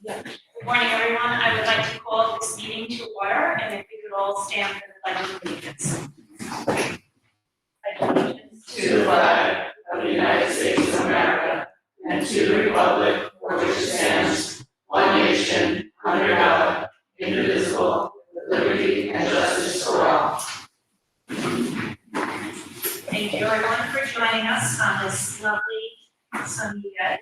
Good morning, everyone. I would like to call this meeting to order, and if we could all stand for the Pledge of Allegiance. Pledge of allegiance To the flag of the United States of America and to the republic for which it stands, one nation, under God, indivisible, with liberty and justice for all. Thank you, everyone, for joining us on this lovely sunny day.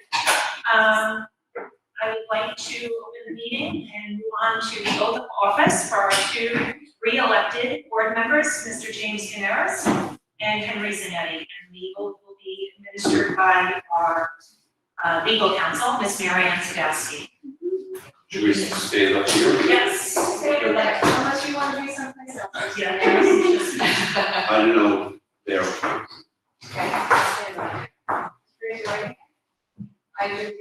I would like to open the meeting and move on to the oath of office for our two re-elected board members, Mr. James Canaris and Henry Zanetti. And the oath will be administered by our legal counsel, Ms. Mary Ann Sadowski. Should we stand up here? Yes. Unless you want to do someplace else. Yeah. I don't know there. Okay, stand by. Raise your right hand. I,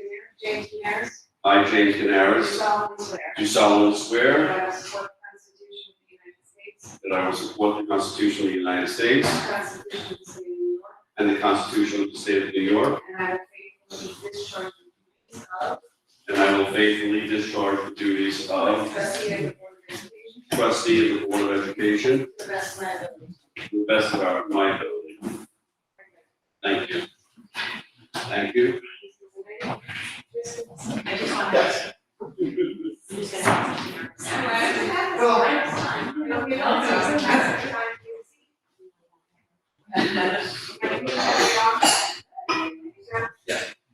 James Canaris, I, James do Canaris, solemnly swear do solemnly swear that I will support the Constitution of the United States that I will support the Constitution of the United States and the Constitution of the State of New York, and the Constitution of the State of New York, and I will faithfully discharge the duties of and I will faithfully discharge the duties of trustee of the Board of Education trustee of the Board of Education to the best of my ability. to the best of my ability. Thank you. Thank you. I just want to. Who's gonna have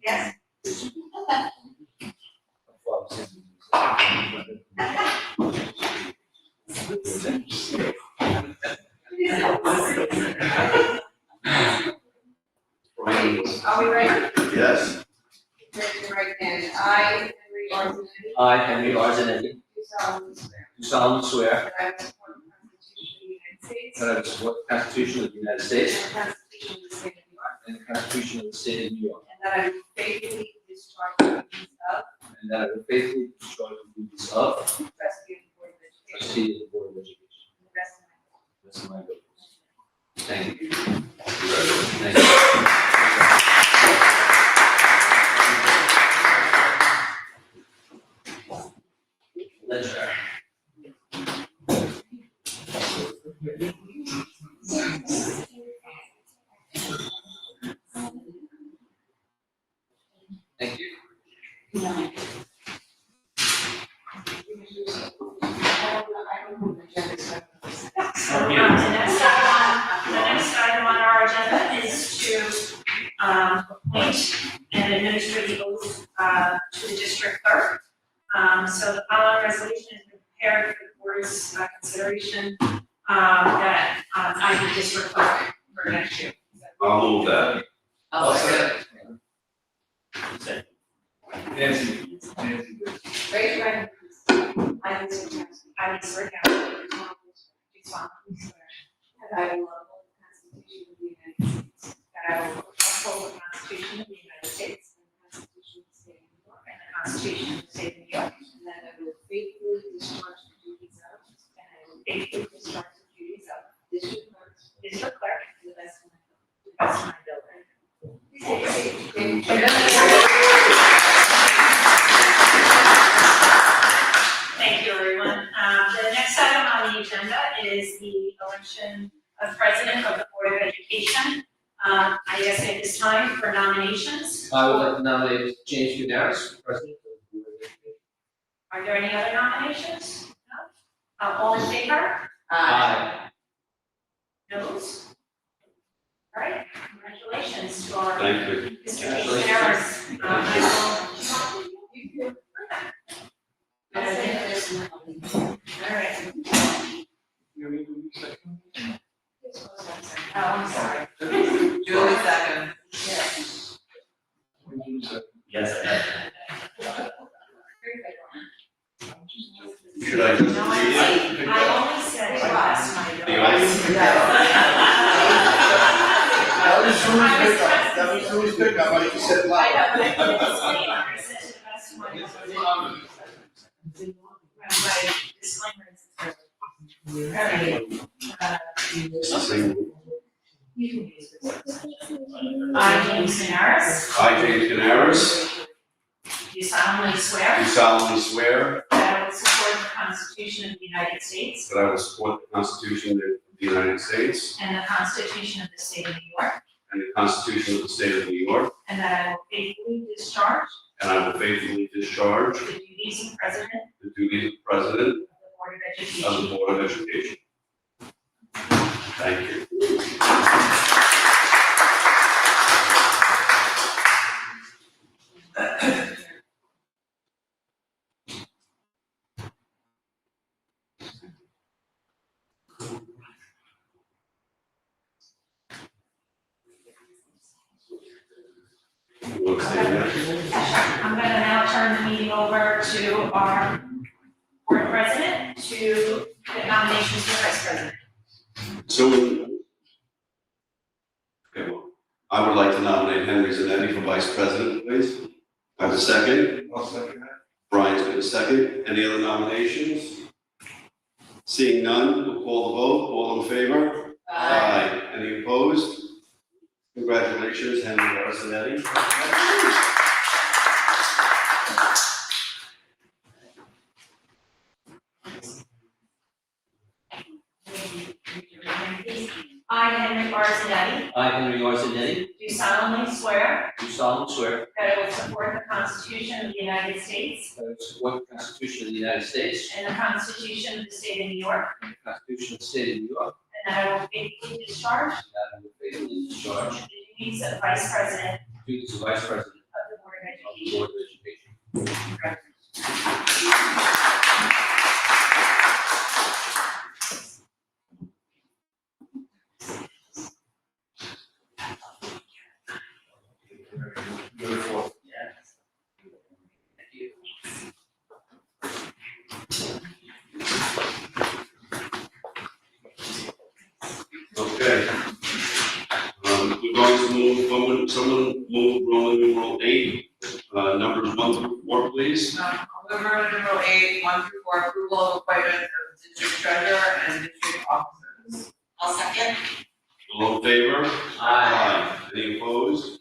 Yes. Are we ready? Yes. Raise your right hand. I, Henry R. Zanetti, I, Henry R. Zanetti, do solemnly swear do solemnly swear that I will support the Constitution of the United States that I will support the Constitution of the United States and the Constitution of the State of New York, and the Constitution of the State of New York, and that I will faithfully discharge the duties of and that I will faithfully discharge the duties of trustee of the Board of Education trustee of the Board of Education to the best of my ability. to the best of my ability. Thank you. Congratulations. Thank you. Ledger. Thank you. The next item on our agenda is to appoint and administer the oath to the district clerk. So the following resolution has been prepared for the board's consideration that I'm the district clerk for next year. I'll move that. Oh, second. Nancy. Raise your hand. I need to, I need to swear down. Do solemnly swear That I will uphold the Constitution of the United States that I will uphold the Constitution of the State of New York and the Constitution of the State of New York, and the Constitution of the State of New York, and that I will faithfully discharge the duties of and I will faithfully discharge the duties of district clerk district clerk to the best of my ability. to the best of my ability. Thank you, everyone. The next item on the agenda is the election of president of the Board of Education. I ask at this time for nominations. I would like to nominate James Canaris for president of the Board of Education. Are there any other nominations? No? All in favor? Aye. Noes? All right, congratulations to our Thank you. Mr. James Harris. All right. Oh, I'm sorry. Julie second. Yes. Should I just No, read it? I only said to us, my The daughter. oath? That was Julie's pickup, I just said I loud. know, but I put a disclaimer, I said to the best of my ability. My disclaimer is. All right. I, James Canaris, I, James Canaris, do solemnly swear do solemnly swear that I will support the Constitution of the United States that I will support the Constitution of the United States and the Constitution of the State of New York, and the Constitution of the State of New York, and that I will faithfully discharge and I will faithfully discharge the duties of President the duties of President of the Board of of Education. the Board of Education. Thank you. We'll stay there. I'm going to now turn the meeting over to our Board President to get nominations for Vice President. So, okay, well, I would like to nominate Henry Zanetti for Vice President, please. I have a second. I'll second that. Brian's got a second. Any other nominations? Seeing none, we'll call the vote. All in favor? Aye. Any opposed? Congratulations, Henry Zanetti. I, Henry R. Zanetti, I, Henry Arsenetti, do solemnly swear do solemnly swear that I will support the Constitution of the United States that I will support the Constitution of the United States and the Constitution of the State of New York, and the Constitution of the State of New York, and that I will faithfully discharge and that I will faithfully discharge the duties of Vice President the duties of Vice President of the Board of of the Education. Board of Education. Beautiful. Okay. We're going to move, someone move Roman numeral 8, numbers 1 through 4, please. I'll move Roman numeral 8, 1 through 4, approval of appointment of district treasurer and district officers. I'll second. All in favor? Any opposed?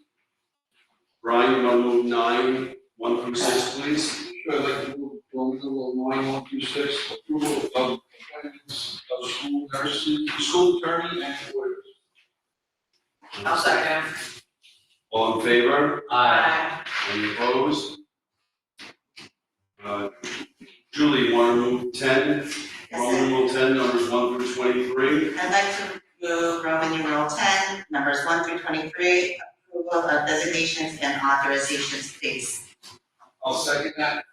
Brian, you want to move 9, 1 through 6, please? Sure, I'd like to move Roman numeral 9, 1 through 6, approval of appointments of school nurses, school attorney and lawyers. I'll second. All in favor? Aye. Any opposed? Julie, you want to move 10, Roman numeral 10, numbers 1 through 23? I'd like to move Roman numeral 10, numbers 1 through 23, approval of designations and authorizations, please. I'll second that.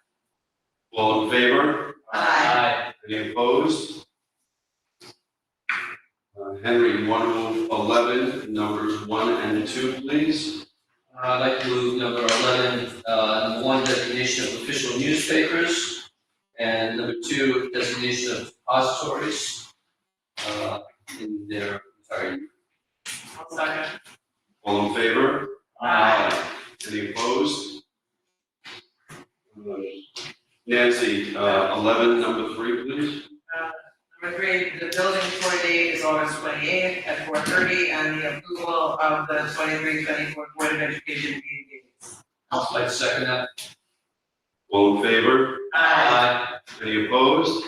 All in favor? Aye. Any opposed? Henry, you want to move 11, numbers 1 and 2, please? I'd like to move number 11, number 1, designation of official newspapers, and number 2, designation of depositories, in their, sorry. I'll second. All in favor? Any opposed? Nancy, 11, number 3, please? Number 3, the building tour date is August 28th at 4:30, and the approval of the 23-24 Board of Education meeting dates. I'd like to second that. All in favor? Aye. Any opposed?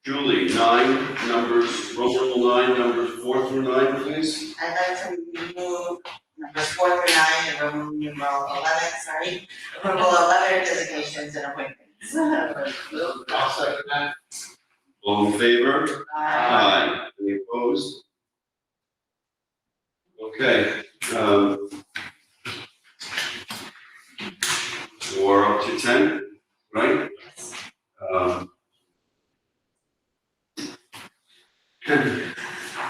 Julie, 9, numbers, Roman numeral 9, numbers 4 through 9, please? I'd like to move numbers 4 through 9 and Roman numeral 11, sorry, approval of other designations and appointments. I'll second that. All in favor? Aye. Any opposed? Okay, we're up to 10, right?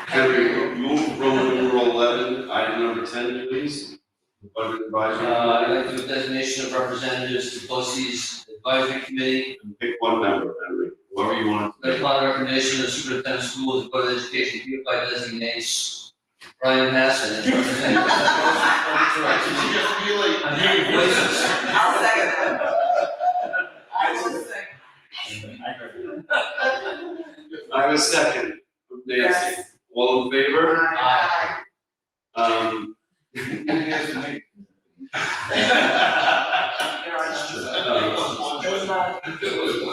Henry, move Roman numeral 11, item number 10, please. Budget advisory. I'd like to do a designation of representatives to BOCES Advisory Committee. And pick one member, Henry, whoever you want. That upon the recommendation of the superintendent of schools, the Board of Education hereby designates Brian Hassan as representative. I'm hearing voices. I'll second that. I will second. I have a second from Nancy. All in favor? Aye. Yes, me.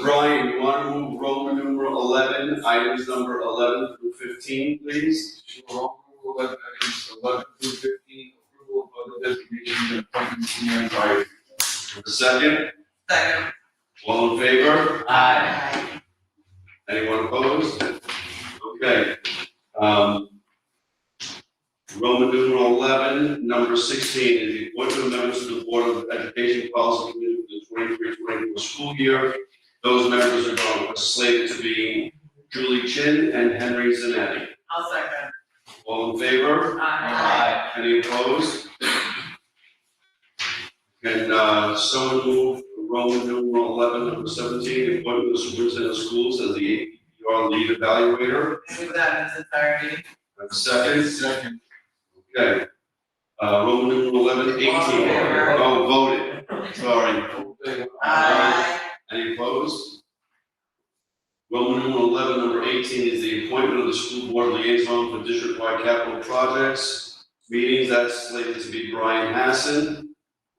Brian, you want to move Roman numeral 11, items number 11 through 15, please? Sure, Roman numeral 11 through 15, approval of other designations and appointments in their entirety. A second? Second. All in favor? Aye. Anyone opposed? Okay. Roman numeral 11, number 16 is the appointment of members to the Board of Education Policy Committee for the 23-24 school year. Those members are slated to be Julie Chin and Henry Zanetti. I'll second. All in favor? Aye. Any opposed? Can someone move Roman numeral 11, number 17, the appointment of the superintendent of schools as the APR lead evaluator? Move that in its entirety. And second? Second. Okay. Roman numeral 11, 18. Oh, voted. Sorry. Aye. Any opposed? Roman numeral 11, number 18 is the appointment of the school board liaison for district-wide capital projects. Meetings, that's slated to be Brian Hassan.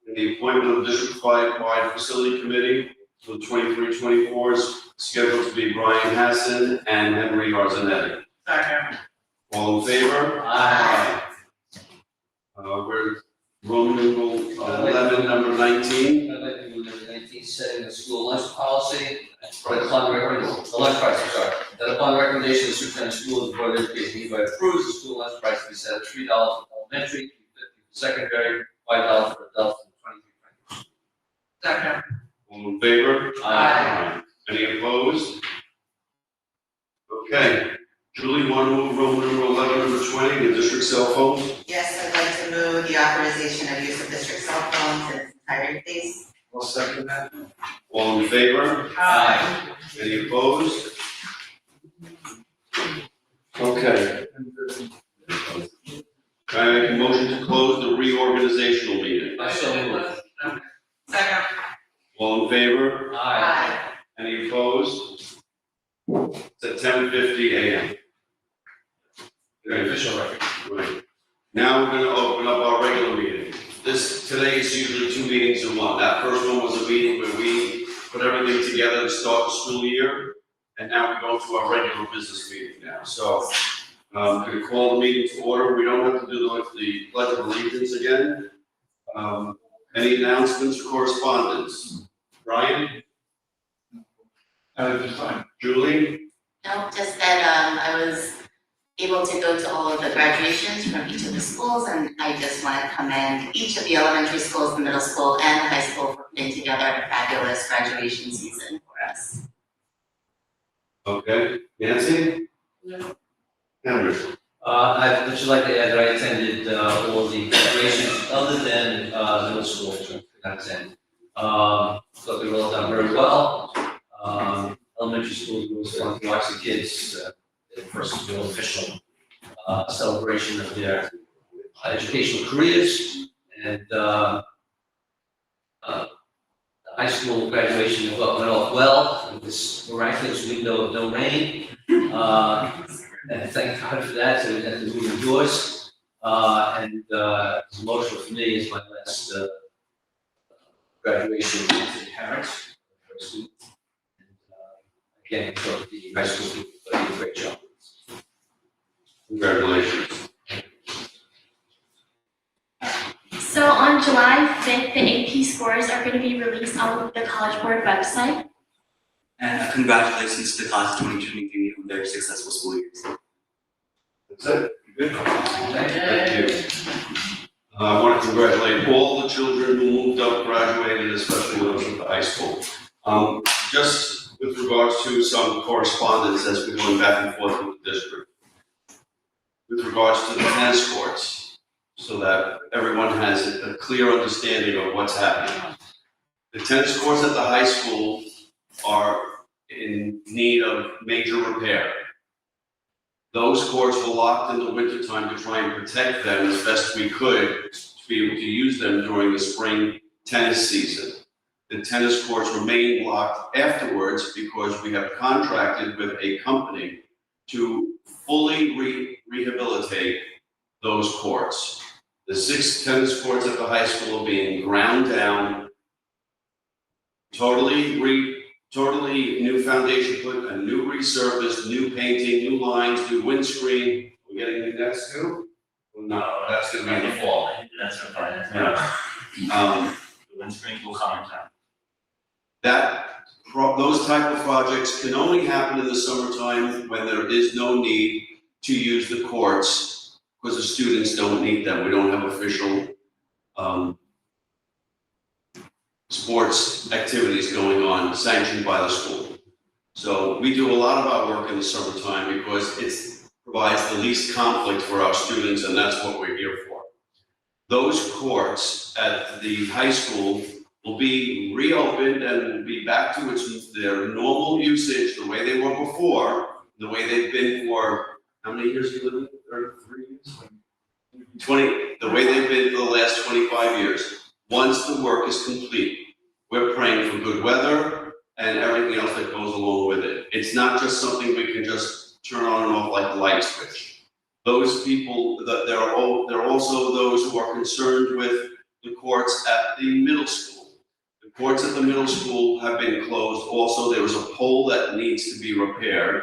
And the appointment of the district-wide facility committee for the 23-24 is scheduled to be Brian Hassan and Henry Arzanetti. Second. All in favor? Aye. We're Roman numeral 11, number 19. I'd like to move number 19, setting a school lunch policy, that upon the lunch price, I'm sorry, that upon recommendation of the superintendent of schools, the board of education hereby approves the school lunch price to be set at $3 for elementary, $3.50 for secondary, $5 for adults, and $23. Second. All in favor? Aye. Any opposed? Okay. Julie, you want to move Roman numeral 11, number 20, the district cell phones? Yes, I'd like to move the authorization of use of district cell phones in its entirety, please. I'll second that. All in favor? Aye. Any opposed? Okay. Can I make a motion to close the reorganizational meeting? I so move. Second. All in favor? Aye. Any opposed? It's at 10:50 a.m. Okay. Official record. Right. Now we're gonna open up our regular meeting. Today is usually 2 meetings in one. That first one was a meeting where we put everything together to start the school year. And now we go to our regular business meeting now. So, I'm gonna call the meeting to order. We don't have to do the pledge of allegiance again. Any announcements or correspondence? Brian? At this time. Julie? No, just that I was able to go to all of the graduations from each of the schools, and I just want to commend each of the elementary schools, the middle school, and the high school for putting together a fabulous graduation season for us. Okay. Nancy? No. Henry? I'd just like to add that I attended all the graduations other than middle school, which I could not attend. Thought they were all done very well. Elementary school was fun to watch the kids, their first real official celebration of their educational careers. And the high school graduation went off well. It was miraculous window of no rain. And thank God for that, so we didn't have to move indoors. And it's emotional for me as my last graduation as a parent, for a student. And again, so the high school people did a great job. Congratulations. So on July 5th, the AP scores are going to be released on the College Board website. And congratulations to the class of 2023 on their successful school years. That's it? Good? Thank you. I want to congratulate all the children who moved up, graduated, especially those from the high school. Just with regards to some correspondence that's been going back and forth with the district. With regards to the tennis courts, so that everyone has a clear understanding of what's happening. The tennis courts at the high school are in need of major repair. Those courts were locked in the wintertime to try and protect them as best we could to be able to use them during the spring tennis season. The tennis courts remained locked afterwards because we have contracted with a company to fully rehabilitate those courts. The 6 tennis courts at the high school are being ground down, totally totally new foundation put, a new resurface, new painting, new lines, new windscreen. We're getting new nets too? Well, no, that's gonna be in the fall. That's fine. Um, The windscreen will come in time. Those type of projects can only happen in the summertime when there is no need to use the courts, because the students don't need them. We don't have official, sports activities going on sanctioned by the school. So we do a lot of our work in the summertime because it provides the least conflict for our students, and that's what we're here for. Those courts at the high school will be reopened and will be back to their normal usage, the way they were before, the way they've been for, how many years you living? 33 years? 20, the way they've been for the last 25 years. Once the work is complete, we're praying for good weather and everything else that goes along with it. It's not just something we can just turn on and off like the light switch. Those people, there are also those who are concerned with the courts at the middle school. The courts at the middle school have been closed. Also, there was a pole that needs to be repaired,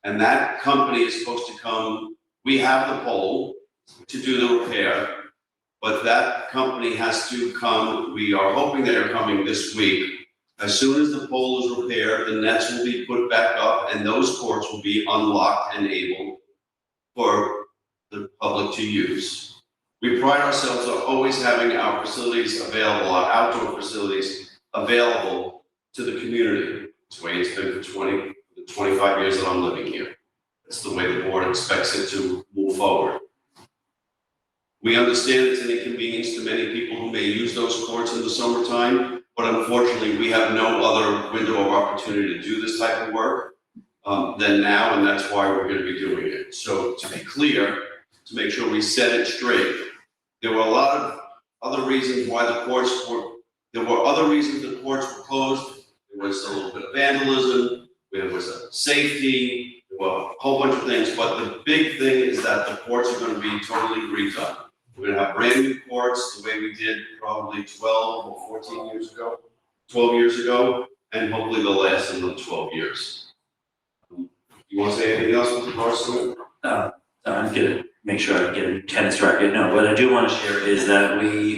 and that company is supposed to come. We have the pole to do the repair, but that company has to come. We are hoping they are coming this week. As soon as the pole is repaired, the nets will be put back up, and those courts will be unlocked and able for the public to use. We pride ourselves on always having our facilities available, our outdoor facilities available to the community. It's the way it's been for 25 years that I'm living here. It's the way the board expects it to move forward. We understand it's an inconvenience to many people who may use those courts in the summertime, but unfortunately, we have no other window of opportunity to do this type of work than now, and that's why we're going to be doing it. So to be clear, to make sure we set it straight, there were a lot of other reasons why the courts were, there were other reasons the courts were closed. There was a little bit of vandalism, there was a safety, there were a whole bunch of things, but the big thing is that the courts are going to be totally redone. We're going to have brand new courts the way we did probably 12 or 14 years ago, 12 years ago, and hopefully they'll last another 12 years. You want to say anything else with regards to it? I'm gonna make sure I get tennis record. No, what I do want to share is that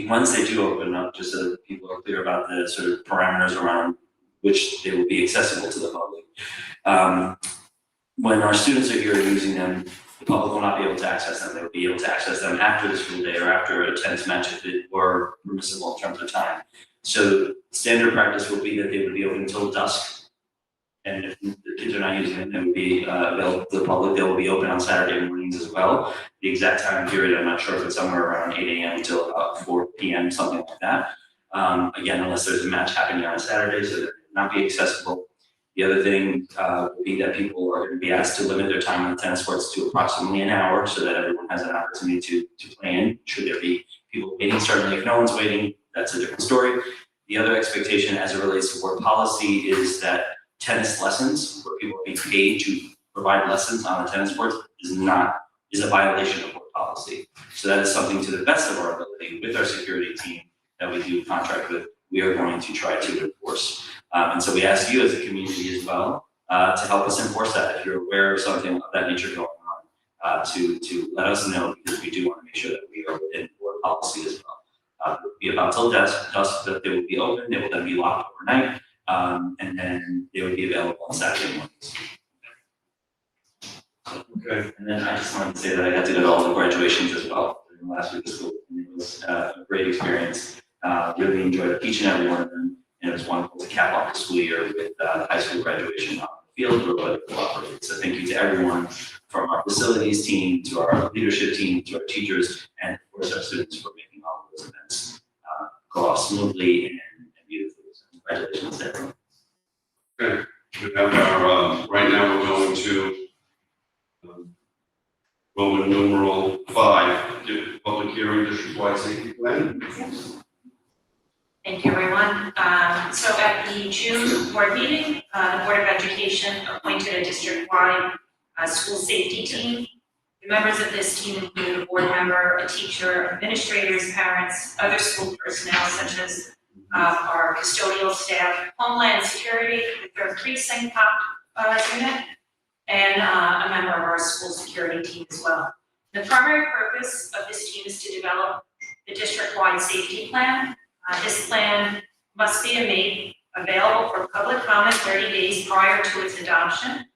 once they do open up, just so that people are clear about the sort of parameters around which they will be accessible to the public. When our students are here using them, the public will not be able to access them. They will be able to access them after the school day or after a tennis match if it were permissible in terms of time. So standard practice will be that they would be open until dusk. And if the kids are not using them, they will be available to the public. They will be open on Saturday mornings as well. The exact time period, I'm not sure if it's somewhere around 8 a.m. until about 4 p.m., something like that. Again, unless there's a match happening on a Saturday, so that it will not be accessible. The other thing will be that people are going to be asked to limit their time on the tennis courts to approximately an hour so that everyone has an opportunity to play in. Should there be people waiting, certainly if no one's waiting, that's a different story. The other expectation as it relates to board policy is that tennis lessons, where people are being paid to provide lessons on the tennis courts, is a violation of board policy. So that is something, to the best of our ability, with our security team that we do contract with, we are going to try to enforce. And so we ask you as a community as well to help us enforce that. If you're aware of something of that nature going on, to let us know, because we do want to make sure that we are within board policy as well. It will be about till dusk that they will be open. They will then be locked overnight. And then they would be available on Saturday mornings. Okay. And then I just wanted to say that I got to go to all the graduations as well during the last week of school. And it was a great experience. Really enjoyed each and every one of them. And it was wonderful to cap off the school year with the high school graduation on the field where we cooperated. So thank you to everyone, from our facilities team to our leadership team to our teachers and of course our students, for making all of those events go off smoothly and beautifully. So congratulations to everyone. Okay, we have our, right now we're going to Roman numeral 5, public hearing, district-wide safety plan. Thank you, everyone. So at the June board meeting, the Board of Education appointed a district-wide school safety team. The members of this team include a board member, a teacher, administrators, parents, other school personnel such as our custodial staff, Homeland Security, the precinct unit, and a member of our school security team as well. The primary purpose of this team is to develop the district-wide safety plan. This plan must be made available for public comment 30 days prior to its adoption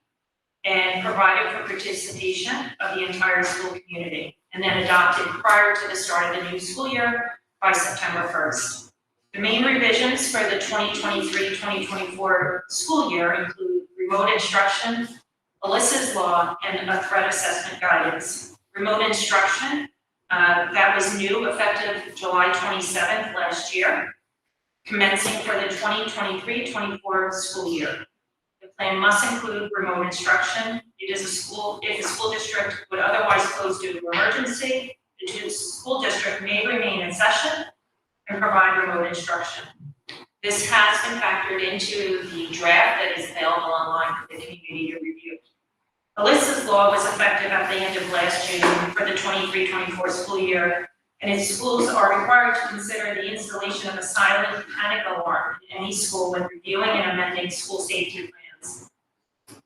and provided for participation of the entire school community, and then adopted prior to the start of the new school year by September 1st. The main revisions for the 2023-2024 school year include remote instruction, Alyssa's law, and a threat assessment guidance. Remote instruction, that was new, effective July 27th last year, commencing for the 2023-24 school year. The plan must include remote instruction. If a school district would otherwise close due to emergency, the school district may remain in session and provide remote instruction. This has been factored into the draft that is available online for the community to review. Alyssa's law was effective at the end of last June for the 23-24 school year, and its schools are required to consider the installation of a silent panic alarm in any school when reviewing and amending school safety plans.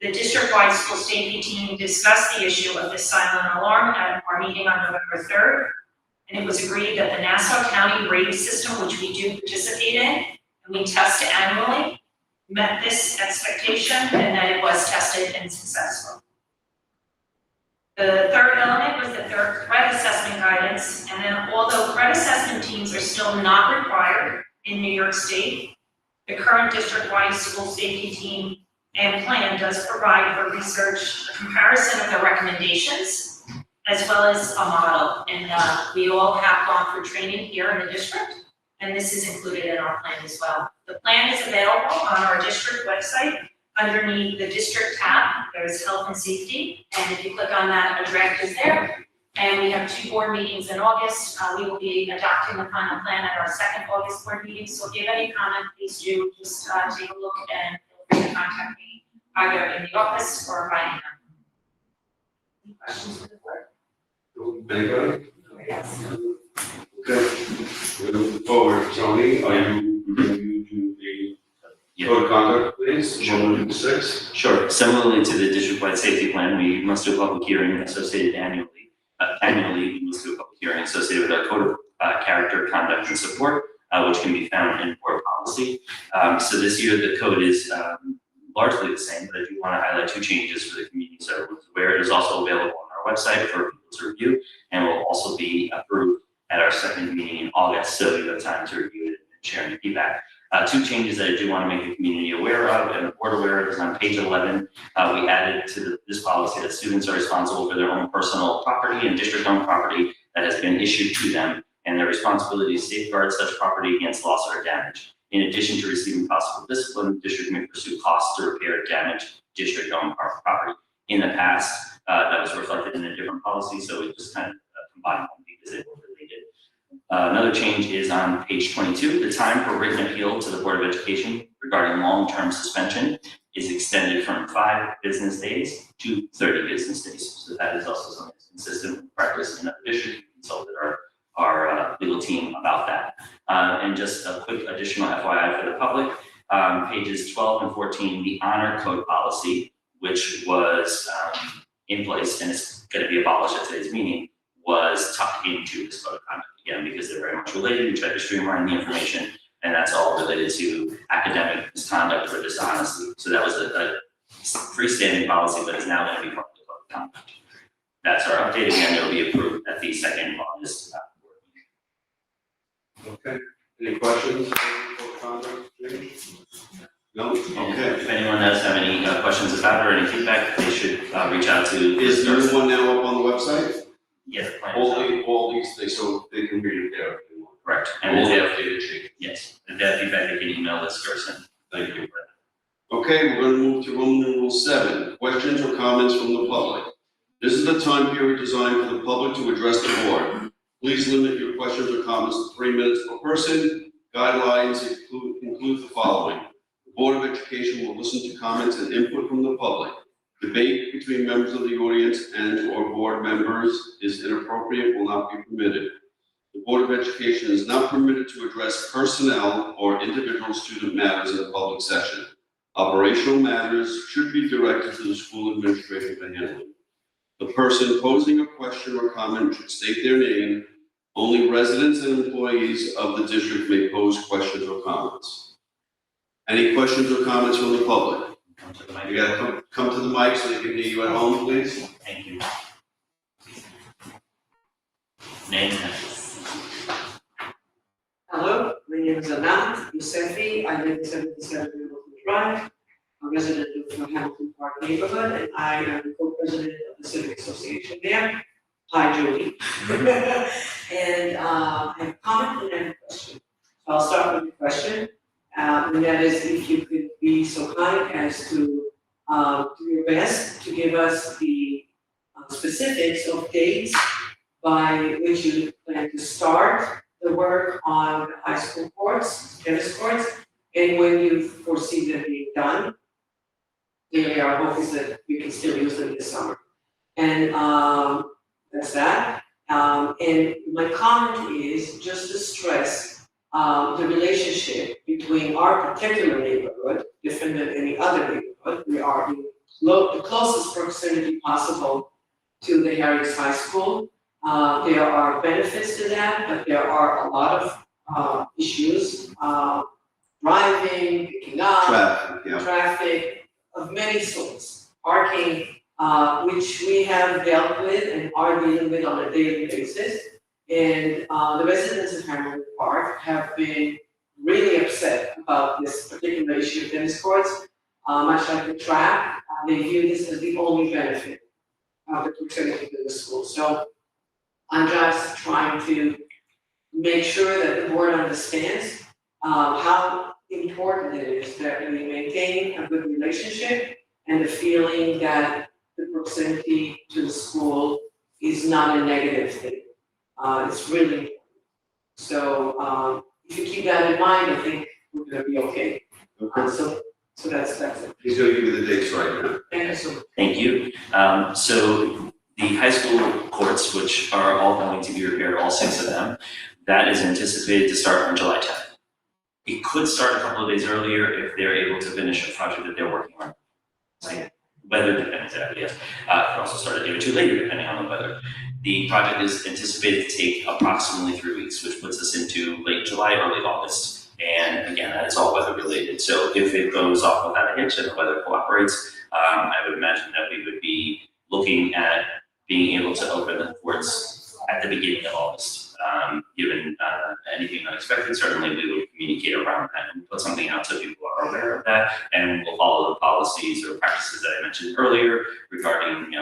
The district-wide school safety team discussed the issue of this silent alarm at our meeting on November 3rd, and it was agreed that the Nassau County rave system, which we do participate in, and we test annually, met this expectation and that it was tested and successful. The third element was the threat assessment guidance, and then although threat assessment teams are still not required in New York State, the current district-wide school safety team and plan does provide for research, a comparison of the recommendations, as well as a model. And we all have gone through training here in the district, and this is included in our plan as well. The plan is available on our district website. Underneath the district tab, there's health and safety, and if you click on that, a draft is there. And we have 2 board meetings in August. We will be adopting the final plan at our second August board meeting. So if you have any comment, please do just take a look and feel free to contact me either in the office or by email. Any questions for the board? Anybody? Yes. Okay, we're moving forward. Tony, are you do the code of conduct, please? Roman 6. Sure. Similarly to the district-wide safety plan, we must do a public hearing associated annually. We must do a public hearing associated with our code of character, conduct, and support, which can be found in board policy. So this year, the code is largely the same, but I do want to highlight 2 changes for the community so everyone's aware. It is also available on our website for people to review, and will also be approved at our second meeting in August, so you have time to review it and share any feedback. 2 changes that I do want to make the community aware of and the board aware of is on page 11. We added to this policy that students are responsible for their own personal property and district-owned property that has been issued to them, and their responsibility to safeguard such property against loss or damage. In addition to receiving possible discipline, the district may pursue costs to repair damaged district-owned property. In the past, that was reflected in a different policy, so we just kind of combined them because they were related. Another change is on page 22. The time for written appeal to the Board of Education regarding long-term suspension is extended from 5 business days to 30 business days. So that is also something that's consistent with practice in other districts. We consulted our legal team about that. And just a quick additional FYI for the public, pages 12 and 14, the honor code policy, which was in place and is going to be abolished at today's meeting, was tucked into this code of conduct again because they're very much related. We tried to streamline the information, and that's all related to academic misconduct or dishonesty. So that was a freestanding policy, but is now going to be part of the code of conduct. That's our update. Again, it'll be approved at the second August board meeting. Okay, any questions on code of conduct change? No? Okay. If anyone does have any questions about it or any feedback, they should reach out to. Is there one now up on the website? Yes, the plan is up. All these things, so they can read it there if they want. Correct. And And all if the they updated changes. yes, if they have feedback, they can email this person. Thank you. Okay, we're going to move to Roman numeral 7, questions or comments from the public. This is the time period designed for the public to address the board. Please limit your questions or comments to 3 minutes per person. Guidelines include the following. The Board of Education will listen to comments and input from the public. Debate between members of the audience and or board members is inappropriate, will not be permitted. The Board of Education is not permitted to address personnel or individual student matters in a public session. Operational matters should be directed to the school administrator for handling. The person posing a question or comment should state their name. Only residents and employees of the district may pose questions or comments. Any questions or comments from the public? Come to the mic. You gotta come to the mic so they can hear you at home, please. Thank you. Name and address. Hello, my name is Anand Youssefi. I live at 77 Middleton Drive. I'm a resident of the Hamilton Park neighborhood, and I am the co-president of the Civic Association there. Hi, Julie. And I have a comment and a question. So I'll start with the question, and that is if you could be so kind as to do your best to give us the specifics of dates by which you plan to start the work on the high school courts, tennis courts, and when you foresee them being done. Clearly, our hope is that we can still use them this summer. And that's that. And my comment is just to stress the relationship between our particular neighborhood, different than any other neighborhood. We are in the closest proximity possible to the Harris High School. There are benefits to that, but there are a lot of issues, driving, picking up, traffic of many sorts, parking, which we have dealt with and are dealing with on a daily basis. And the residents of Hamilton Park have been really upset about this particular issue of tennis courts. Much like the track, they view this as the only benefit of the proximity to the school. So I'm just trying to make sure that the board understands how important it is that we maintain a good relationship and the feeling that the proximity to the school is not a negative thing. It's really important. So if you keep that in mind, I think we're gonna be okay. So that's it. He's gonna give you the dates right now. Thank you so much. Thank you. So the high school courts, which are all going to be repaired, all 6 of them, that is anticipated to start on July 10th. It could start a couple of days earlier if they're able to finish a project that they're working on. Like weather dependent, exactly, yes. It could also start a day or two later depending on the weather. The project is anticipated to take approximately 3 weeks, which puts us into late July, early August. And again, that is all weather related. So if it goes off without a hitch and the weather cooperates, I would imagine that we would be looking at being able to open the courts at the beginning of August. Given anything unexpected, certainly we would communicate around that and put something out so people are aware of that. And we'll follow the policies or practices that I mentioned earlier regarding,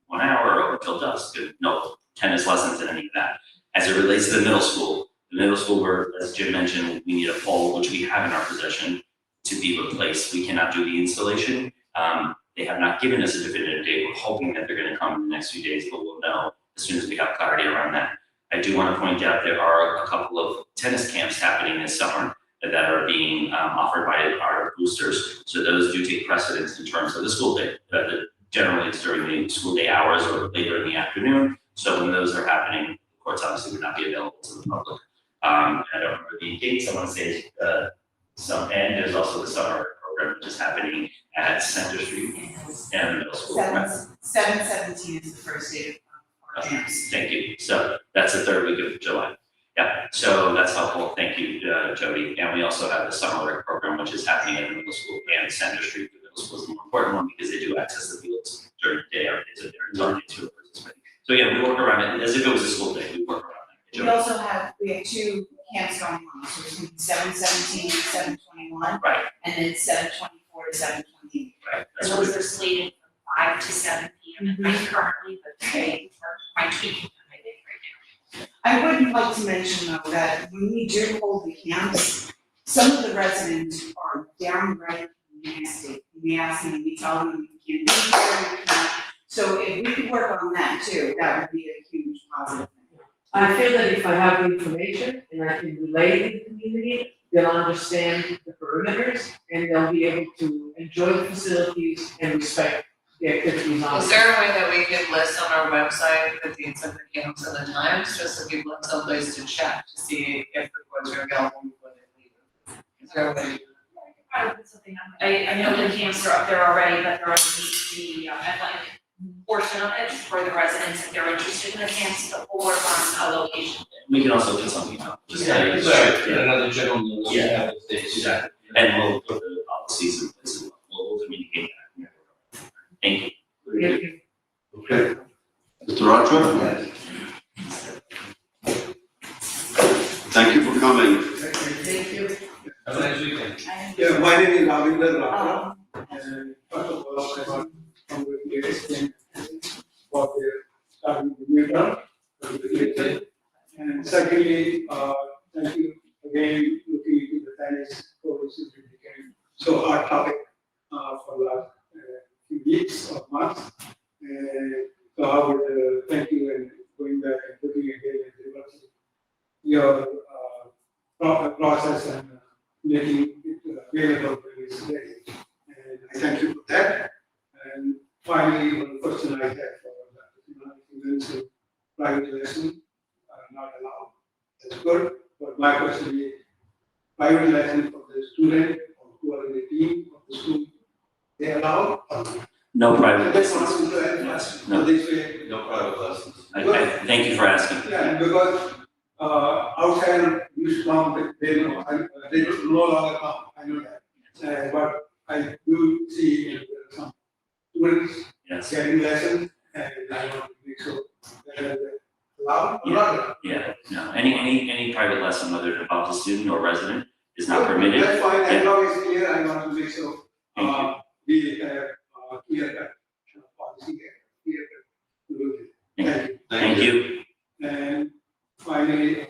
1 hour or until dusk, no tennis lessons and any of that. As it relates to the middle school where, as Jim mentioned, we need a pole, which we have in our possession, to be replaced. We cannot do the installation. They have not given us a definitive date. We're hoping that they're gonna come in the next few days, but we'll know as soon as we have clarity around that. I do want to point out there are a couple of tennis camps happening this summer that are being offered by our boosters. So those do take precedence in terms of the school day. Generally, it's during the school day hours or later in the afternoon. So when those are happening, the courts obviously would not be available to the public. I don't remember the dates. I want to say and there's also the summer program which is happening at Center Street and middle school. 7/17 is the first day of camps. Thank you. So that's the 3rd week of July. Yeah, so that's helpful. Thank you, Jody. And we also have the summer rec program, which is happening at the middle school and Center Street. The middle school is the more important one because they do access the fields during the day. Our days are there. It's only 2 participants. So yeah, we work around it as if it was a school day. We work around it. We also have 2 camps going on, so it's 7/17 to 7/21. Right. And then 7/24 to 7/28. Right. That's Those what are slated from 5 to 7 p.m. at night currently, but they are tweaking right now. I would like to mention though that when we do hold the camps, some of the residents are downright nasty, and we tell them we can't be there, we can't. So if we could work on that too, that would be a huge positive thing. I feel that if I have the information and I can relay to the community, they'll understand the perimeters and they'll be able to enjoy the facilities and respect the activities on. Is there a way that we could list on our website the dates of the camps and the times, just so people have someplace to check to see if the courts are available before they leave? Is there a way? Probably put something I know the camps are up there already, but they're on the athletic portion of it for the residents, if they're interested in the camps, but we'll work on a location. We can also put something up, just Yeah, like, right, yeah, another general notice. Yeah. Exactly. and we'll put the policies in place as well, we'll communicate that. Thank you. Okay. Mr. Roger? Thank you for coming. Thank you. Have a nice weekend. Yeah, my name is Ravindra Rao. And first of all, I want to congratulate for their starting the new term. And secondly, thank you again, looking into the tennis courts, it became so hot topic for the last few weeks or months. And so I would thank you and going back and looking again and reversing your process and making it available for this day. And I thank you for that. And finally, one question I had for the private lesson not allowed. That's good. But my question is, private lesson for the student or who are in the team of the school, they allowed? No private That's lessons. yes. No. So this way, No private lessons. I thank you for asking. yeah, because outside you come, they know, they no longer come, I know that. But I do see some students Yes, getting lessons, and I want to make sure that they're allowed or not allowed. yeah, no, any private lesson, whether it involves a student or resident, is not permitted. That's fine, as Yeah. long as it's clear, I want to make sure, Thank we have clear cut policy here, clear cut. Thank you. Thank you. And finally,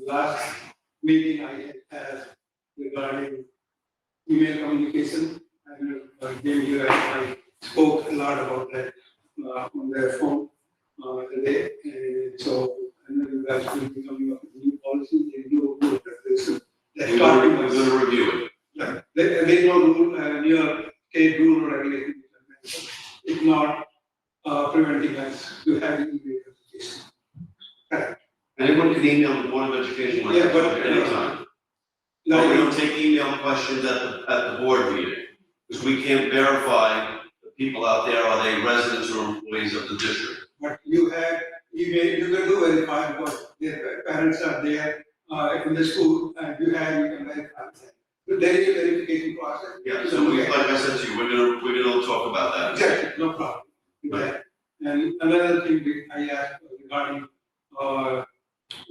last meeting I had regarding email communication, and gave you, I spoke a lot about that on their phone today. And so, I know you guys will be coming up with new policy, they know that there's a, We're gonna review it. yeah, there's no rule, new state rule or regulation. It's not preventing us to have email communication. Anyone can email the Board of Education like Yeah, but, at any time. No, we don't take email questions at the board meeting, because we can't verify the people out there, are they residents or employees of the district? But you have email, you can do verify because their parents are there in the school, and you can verify that. But there is a verification process. Yeah, so we, like I said to you, we're gonna talk about that. Exactly, no problem with that. And another thing I asked regarding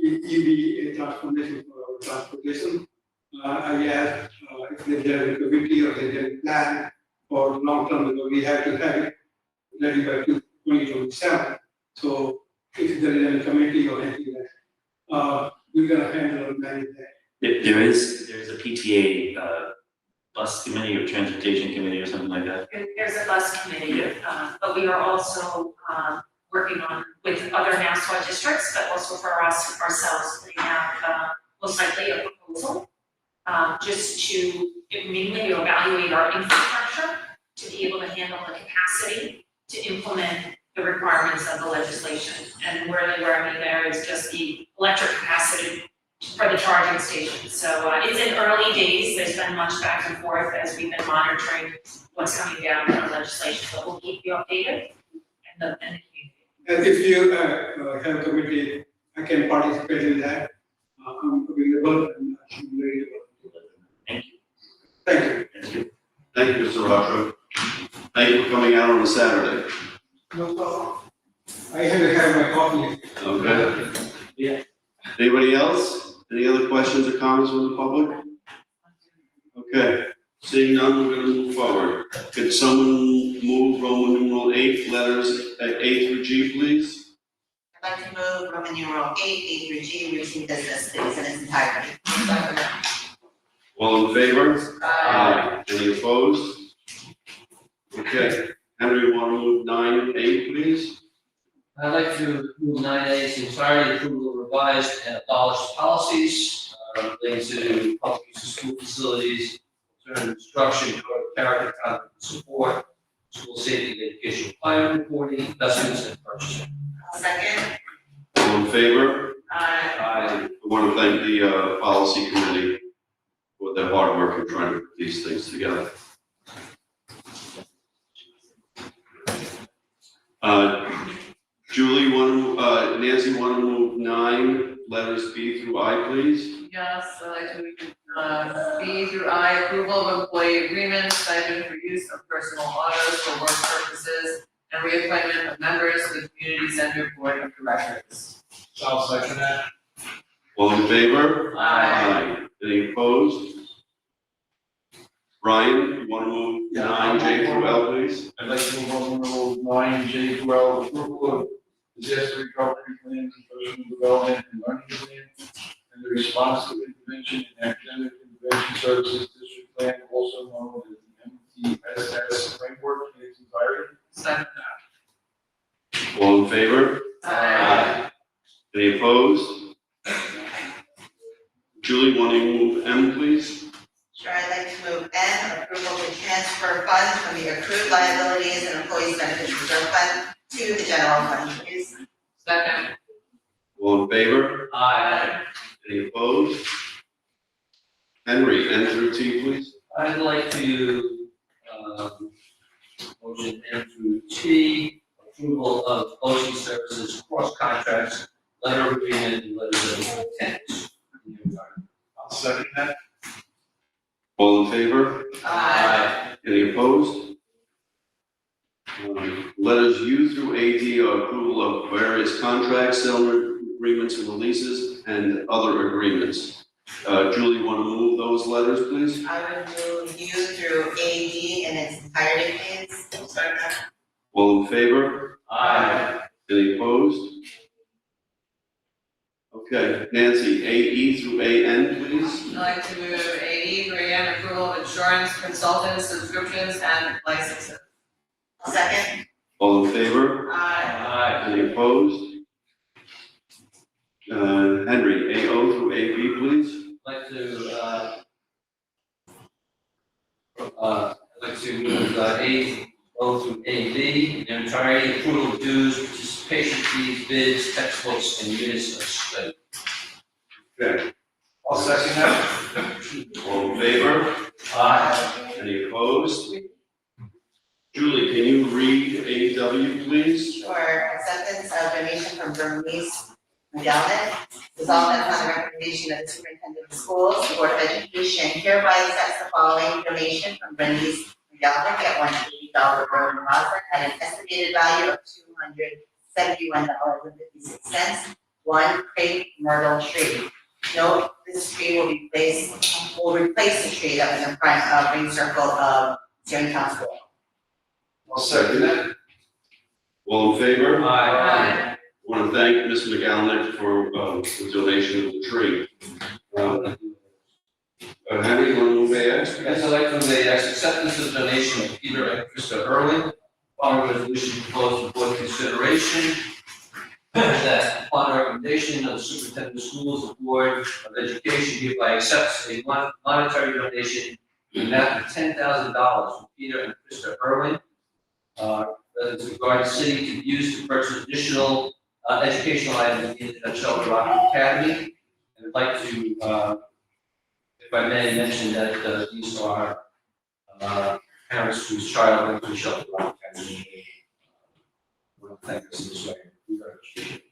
EV transformation for transportation. I asked if there's a committee or there's a plan for long term, because we have to have it ready by 2027. So if there is any committee or anything that we're gonna handle and manage that. There's a PTA, bus committee or transportation committee or something like that. There's a bus committee, but we are also working on with other Nassau districts, but also for us ourselves, we have most likely a proposal just to mainly evaluate our infrastructure to be able to handle the capacity to implement the requirements of the legislation. And really where I mean there is just the electric capacity for the charging stations. So it's in early days, there's been much back and forth as we've been monitoring what's coming down in the legislation, so we'll keep you updated and the community. And if you have a committee, I can participate in that. I'm available and I'm ready to go. Thank you. Thank you. Thank you. Thank you, Mr. Rocha. Thank you for coming out on a Saturday. No problem. I had to have my coffee. Okay. Yeah. Anybody else? Any other questions or comments from the public? Okay, seeing none, we're gonna move forward. Could someone move Roman numeral 8, letters A through G, please? I'd like to move Roman numeral 8, A through G, routine business, please, in its entirety. All in favor? Aye. Any opposed? Okay, Henry, you want to move 9A, please? I'd like to move 9A, its entirety, approval of revised and abolished policies relating to public use of school facilities, alternative instruction, code of character, conduct, and support, school safety, and education climate reporting, investments, and purchasing. Second. All in favor? Aye. I want to thank the policy committee for their hard work in trying to put these things together. Julie, Nancy, want to move 9 letters B through I, please? Yes, I'd like to move B through I, approval of employee agreements, stipend for use of personal autos for work purposes, and reappointment of members to the community center board of directors. So I'll second that. All in favor? Aye. Any opposed? Ryan, you want to move 9J through L, please? I'd like to move on rule 9J through L, approval of disaster recovery plans and personal development and learning plans, and the response to intervention and academic intervention services district plan, also known as the MTSS framework in its entirety. Second. All in favor? Aye. Any opposed? Julie, want to move M, please? Sure, I'd like to move N, approval to transfer funds from the accrued liabilities and employees benefits reserve fund to the general fund, please. Second. All in favor? Aye. Any opposed? Henry, N through T, please. I'd like to, motion M through T, approval of posting services, cross contracts, letter of agreement, and letters of intent. I'll second that. All in favor? Aye. Any opposed? Letters U through AD are approval of various contracts, settlement agreements and releases, and other agreements. Julie, want to move those letters, please? I would move U through AD in its entirety, please. Second. All in favor? Aye. Any opposed? Okay, Nancy, AE through AN, please? I'd like to move AE through AN, approval of insurance consultants, subscriptions, and licenses. Second. All in favor? Aye. Any opposed? Henry, AO through AB, please? I'd like to move A, O through AB, in entirety, approval of dues, participation fees, bids, textbooks, and units of study. Okay, I'll second that. all in favor? Aye. Any opposed? Julie, can you read AW, please? Sure, acceptance of donation from Bernice McGowan. Resolved that upon the recommendation of the superintendent of schools, the Board of Education hereby accepts the following donation from Bernice McGowan at $180 road in Roslyn at an estimated value of $271.56. 1 crepe myrtle tree. Note, this tree will replace the tree that was in front of Ring Circle of Town School. I'll second that. All in favor? Aye. I want to thank Ms. McGowan for the donation of the tree. Henry, you want to move AX? Yes, I'd like to move AX, acceptance of donation of Peter and Krista Erling, following resolution proposed for board consideration. That upon recommendation of the superintendent of schools, the Board of Education hereby accepts a monetary donation in the amount of $10,000 from Peter and Krista Erling. That is regarding city to be used to purchase additional educational items in the Shelter Rock Academy. And I'd like to, if I may mention that these are parents whose child went to Shelter Rock Academy. I want to thank us in this way. We very much appreciate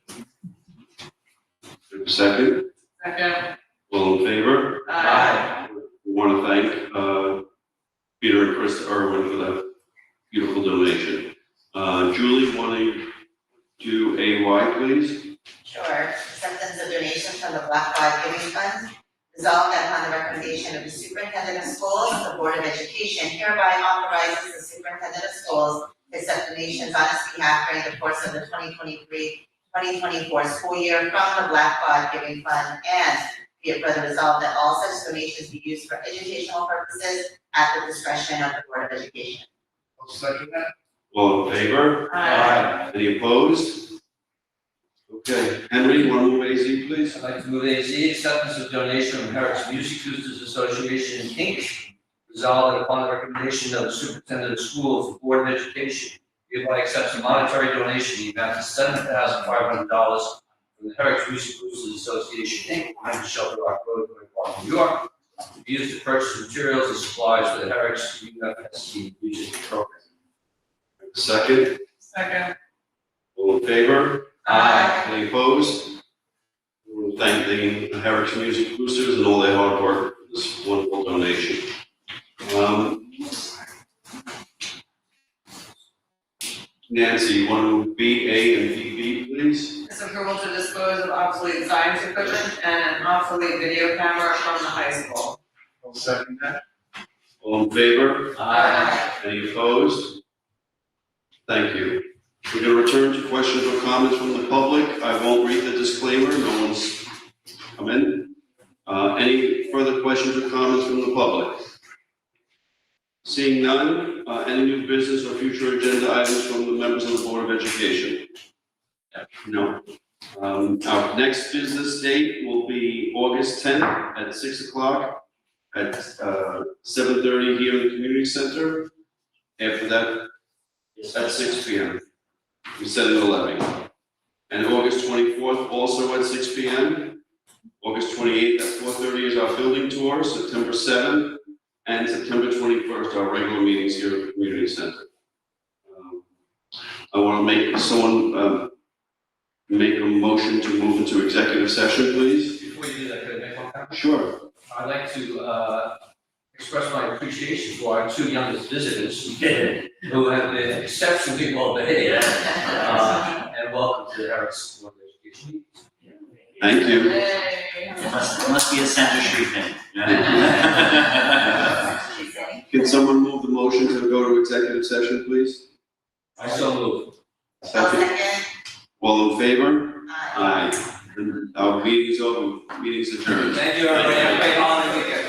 it. Second, Second. all in favor? Aye. We want to thank Peter and Chris Irwin for that beautiful donation. Julie, want to do AY, please? Sure, acceptance of donations from the Black Dog Giving Fund. Resolved that upon the recommendation of the superintendent of schools, the Board of Education hereby authorizes the superintendent of schools to accept donations on his behalf during the course of the 2023-2024 school year from the Black Dog Giving Fund, and be it further resolved that all such donations be used for educational purposes at the discretion of the Board of Education. I'll second that. All in favor? Aye. Any opposed? Okay, Henry, you want to move AZ, please? I'd like to move AZ, acceptance of donation from Herrick's Music Boosters Association, Inc. Resolved that upon the recommendation of the superintendent of schools, the Board of Education hereby accepts a monetary donation in the amount of $7,500 from the Herrick's Music Boosters Association, Inc. on Shelter Rock Road, Park, New York, to be used to purchase materials and supplies for the Herrick's UFSC music program. Second, Second. All in favor? Aye. Any opposed? We want to thank the Heritage Music Boosters and all their hard work for this wonderful donation. Nancy, you want to B, A, and BB, please? This approval to dispose of obsolete science equipment and an obsolete video camera from the high school. I'll second that. All in favor? Aye. Any opposed? Thank you. We're going to return to questions or comments from the public. I won't read the disclaimer, no one's come in. Any further questions or comments from the public? Seeing none, any new business or future agenda items from the members of the Board of Education? No. Our next business date will be August 10th at 6 o'clock at 7:30 here in the community center. After that, at 6 p.m. We set it at 11. And August 24th, also at 6 p.m. August 28th at 4:30 is our building tour. September 7th and September 21st, our regular meetings here at the community center. I want to make a motion to move into executive session, please. Before you do that, could I make one comment? Sure. I'd like to express my appreciation for our two youngest visitors who have been exceptionally well behaved. And welcome to the Harris Board of Education. Thank you. Yay. Must be a Center Street thing. Can someone move the motion to go to executive session, please? I so move. Second. All in favor? Aye. Aye. And our meeting's over, meeting's adjourned. Thank you, everybody. Have a great holiday weekend.